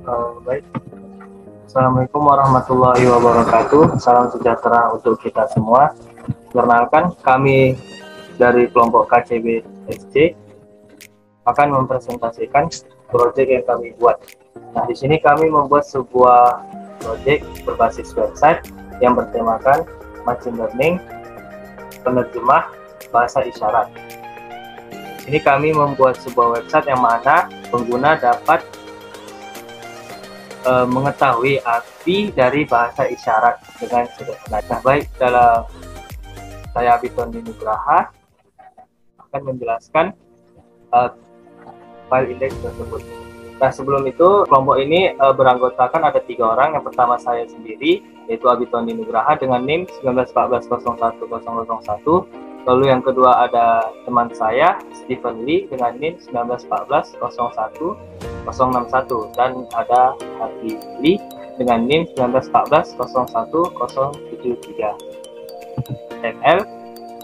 Baik. Assalamualaikum warahmatullahi wabarakatuh. Salam sejahtera untuk kita semua. Perkenalkan, kami dari kelompok KCB SC akan mempresentasikan proyek yang kami buat. Nah, di sini kami membuat sebuah proyek berbasis website yang bertemakan machine learning penerjemah bahasa isyarat. Ini kami membuat sebuah website yang mana pengguna dapat mengetahui arti dari bahasa isyarat dengan sederhana. Nah, baik, dalam saya Abitoni Nugraha akan menjelaskan file indeks tersebut. Nah, sebelum itu kelompok ini beranggotakan ada 3 orang. Yang pertama saya sendiri, yaitu Abitoni Nugraha dengan NIM 1914-01001. Lalu yang kedua ada teman saya Stephen Lee dengan NIM 1914-01-061, dan ada Hadi Lee dengan NIM 1914-01-073 ML.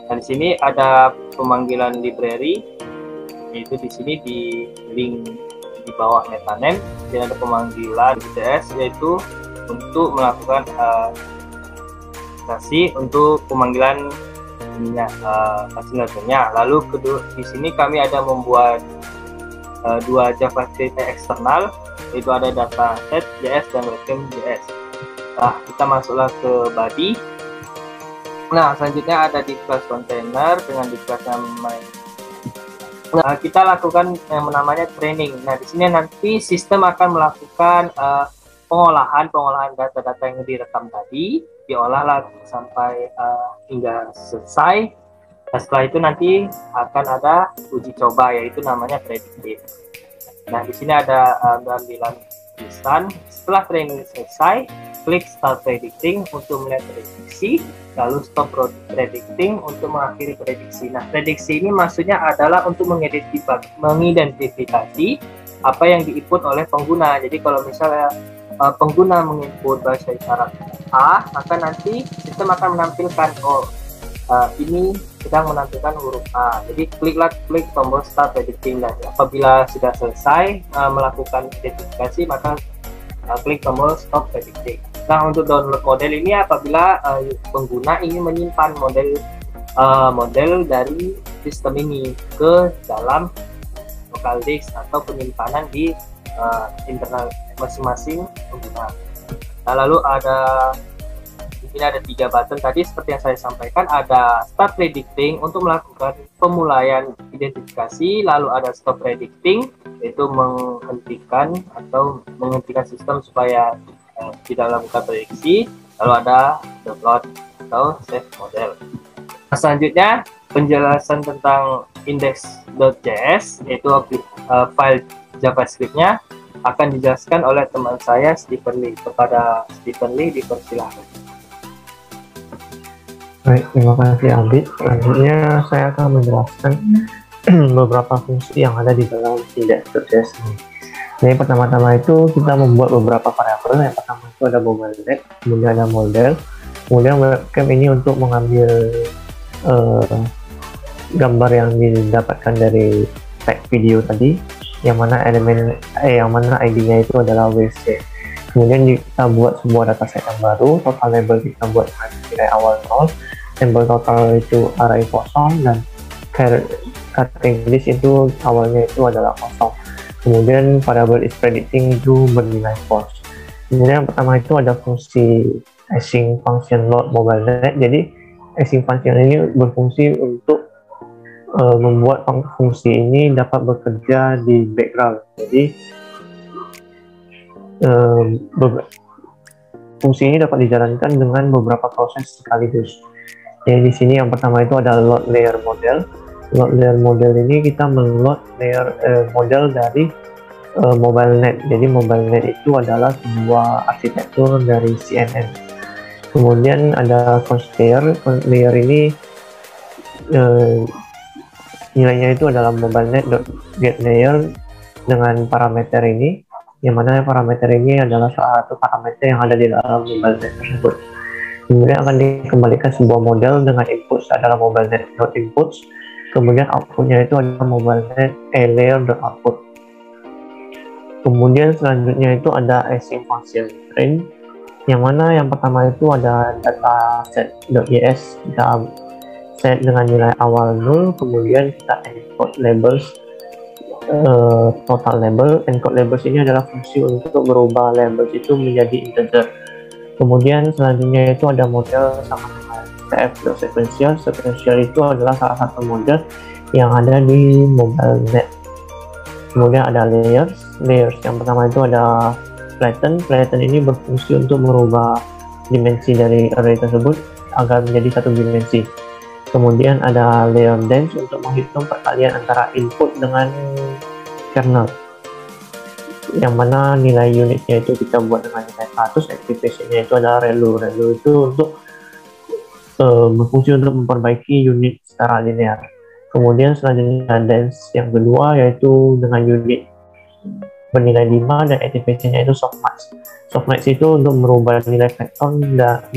Dan di sini ada pemanggilan library, yaitu di sini di link di bawah metaname. Di ada pemanggilan JS, yaitu untuk melakukan untuk pemanggilan hasilnya. Lalu kedua di sini kami ada membuat 2 JavaScript eksternal, yaitu ada dataset.js dan welcome.js. Nah, kita masuklah ke body. Nah, selanjutnya ada di class container dengan di class namanya. Nah, kita lakukan yang namanya training. Nah, di sini nanti sistem akan melakukan pengolahan data-data yang direkam tadi, diolahlah sampai hingga selesai. Nah, setelah itu nanti akan ada uji coba, yaitu namanya predictive. Nah, di sini ada pengambilan tulisan. Setelah training selesai, klik start predicting untuk melihat prediksi, lalu stop predicting untuk mengakhiri prediksi. Nah, prediksi ini maksudnya adalah untuk mengidentifikasi apa yang diinput oleh pengguna. Jadi kalau misalnya pengguna menginput bahasa isyarat A, maka nanti sistem akan menampilkan ini sedang menampilkan huruf A. Jadi klik tombol start predicting, dan apabila sudah selesai melakukan identifikasi, maka klik tombol stop predicting. Nah, untuk download model ini apabila pengguna ingin menyimpan model dari sistem ini ke dalam local disk atau penyimpanan di internal masing-masing pengguna. Nah, lalu ini ada 3 button tadi seperti yang saya sampaikan. Ada start predicting untuk melakukan pemulaian identifikasi, lalu ada stop predicting, yaitu menghentikan sistem supaya tidak melakukan prediksi, lalu ada download atau save model. Nah, selanjutnya penjelasan tentang index.js, yaitu file JavaScript-nya akan dijelaskan oleh teman saya Stephen Lee. Kepada Stephen Lee dipersilahkan. Baik, terima kasih Abid. Selanjutnya saya akan menjelaskan beberapa fungsi yang ada di dalam index.js ini. Jadi pertama-tama itu kita membuat beberapa variabel. Yang pertama itu ada mobile.net, kemudian ada model, kemudian webcam ini untuk mengambil gambar yang didapatkan dari tag video tadi, yang mana ID-nya itu adalah WC. Kemudian kita buat sebuah dataset yang baru. Total label kita buat nilai awal 0, label total itu array kosong, dan categories itu awalnya itu adalah kosong. Kemudian variable is predicting itu bernilai false. Kemudian yang pertama itu ada fungsi async function load mobile.net. Jadi async function ini berfungsi untuk membuat fungsi ini dapat bekerja di background. Jadi fungsi ini dapat dijalankan dengan beberapa proses sekaligus. Jadi di sini yang pertama itu ada load layer model. Load layer model ini kita meload layer model dari mobile.net. Jadi mobile.net itu adalah sebuah arsitektur dari CNN. Kemudian ada const layer ini nilainya itu adalah mobile.net.getLayer dengan parameter ini, yang mana parameter ini adalah salah satu parameter yang ada di dalam mobile.net tersebut. Kemudian akan dikembalikan sebuah model dengan input adalah mobile.net.inputs, kemudian outputnya itu adalah mobile.net layer.output. Kemudian selanjutnya itu ada async function train, yang mana yang pertama itu ada data set.js, kita set dengan nilai awal 0, kemudian kita encode labels, total label. Encode labels ini adalah fungsi untuk merubah labels itu menjadi integer. Kemudian selanjutnya itu ada model sama dengan tf.sequential. Sequential itu adalah salah satu model yang ada di MobileNet. Kemudian ada layers. Yang pertama itu ada flatten ini berfungsi untuk merubah dimensi dari array tersebut agar menjadi satu dimensi. Kemudian ada layer dense untuk menghitung perkalian antara input dengan kernel, yang mana nilai unitnya itu kita buat dengan nilai 100. Activation-nya itu adalah relu itu untuk berfungsi untuk memperbaiki unit secara linear. Kemudian selanjutnya dense yang kedua, yaitu dengan unit bernilai 5, dan activation-nya itu softmax. Softmax itu untuk merubah nilai vektor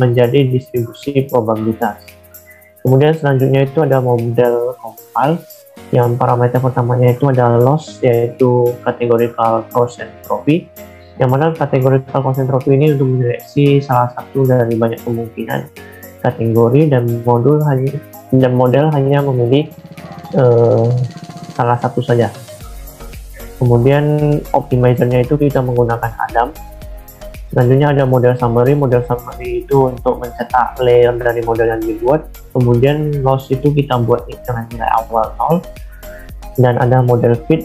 menjadi distribusi probabilitas. Kemudian selanjutnya itu ada model compile, yang parameter pertamanya itu adalah loss, yaitu categorical cross entropy, yang mana categorical cross entropy ini untuk menyeleksi salah satu dari banyak kemungkinan kategori, dan model hanya memilih salah satu saja. Kemudian optimizer-nya itu kita menggunakan Adam. Selanjutnya ada model summary. Model summary itu untuk mencetak layer dari model yang dibuat. Kemudian loss itu kita buat dengan nilai awal 0. Dan ada model fit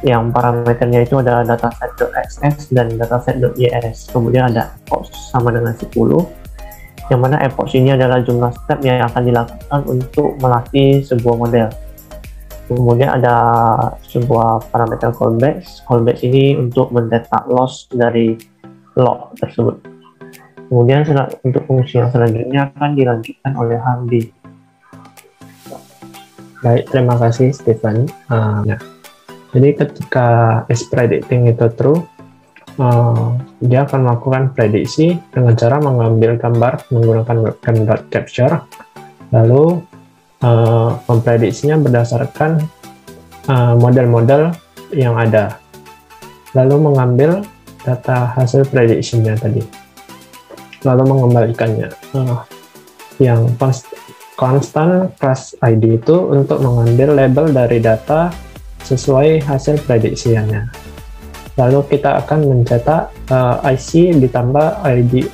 yang parameternya itu ada dataset.xs dan dataset.js. Kemudian ada epoch sama dengan 10, yang mana epoch ini adalah jumlah step yang akan dilakukan untuk melatih sebuah model. Kemudian ada sebuah parameter callbacks. Callbacks ini untuk mendetek loss dari log tersebut. Kemudian untuk fungsi yang selanjutnya akan dilanjutkan oleh Hamdi. Baik, terima kasih Stephen. Jadi ketika is predicting itu true, dia akan melakukan prediksi dengan cara mengambil gambar menggunakan webcam capture, lalu memprediksinya berdasarkan model-model yang ada, lalu mengambil data hasil prediction-nya tadi, lalu mengembalikannya. Yang constant class ID itu untuk mengambil label dari data sesuai hasil prediksiannya. Lalu kita akan mencetak IC ditambah ID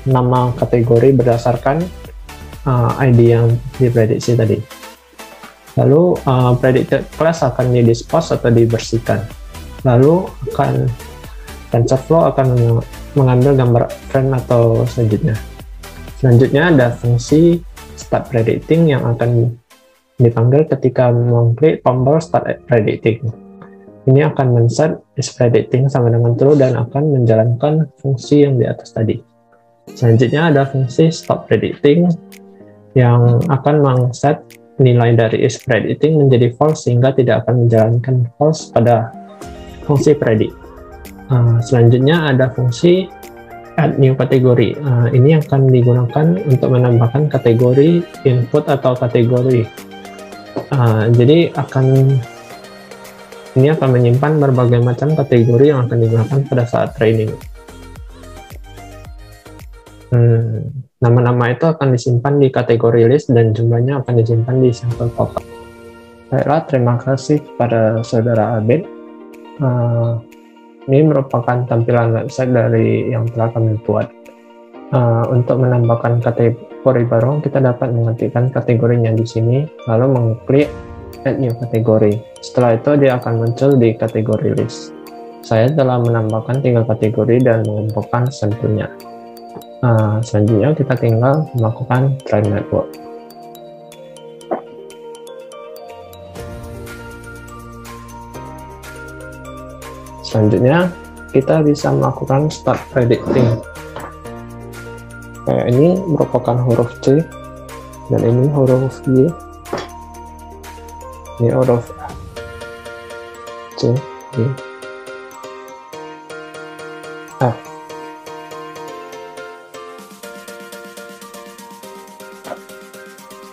nama kategori berdasarkan ID yang diprediksi tadi. Lalu predicted class akan didispose atau dibersihkan. Lalu TensorFlow akan mengambil gambar frame atau selanjutnya. Selanjutnya ada fungsi start predicting yang akan dipanggil ketika mengklik tombol start predicting. Ini akan men-set is predicting sama dengan true dan akan menjalankan fungsi yang di atas tadi. Selanjutnya ada fungsi stop predicting yang akan men-set nilai dari is predicting menjadi false sehingga tidak akan menjalankan false pada fungsi predict. Selanjutnya ada fungsi add new category. Ini akan digunakan untuk menambahkan kategori input atau kategori. Jadi ini akan menyimpan berbagai macam kategori yang akan digunakan pada saat training. Nama-nama itu akan disimpan di kategori list dan jumlahnya akan disimpan di sampel total. Baiklah, terima kasih kepada saudara Abed. Ini merupakan tampilan website dari yang telah kami buat. Untuk menambahkan kategori baru, kita dapat mengetikkan kategorinya di sini, lalu mengklik add new kategori. Setelah itu dia akan muncul di kategori list. Saya telah menambahkan 3 kategori dan mengumpulkan sampelnya. Selanjutnya kita tinggal melakukan try network. Selanjutnya kita bisa melakukan start predicting. Kayak ini merupakan huruf C dan ini huruf Y. Ini huruf C, Y, F.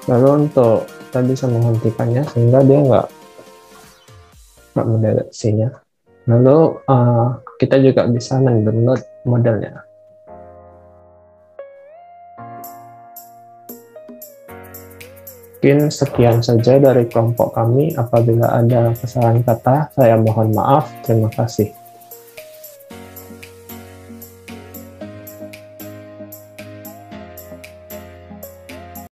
Lalu untuk kita bisa menghentikannya sehingga dia nggak mendeteksinya. Lalu kita juga bisa mendownload modelnya. Mungkin sekian saja dari kelompok kami. Apabila ada kesalahan kata, saya mohon maaf. Terima kasih.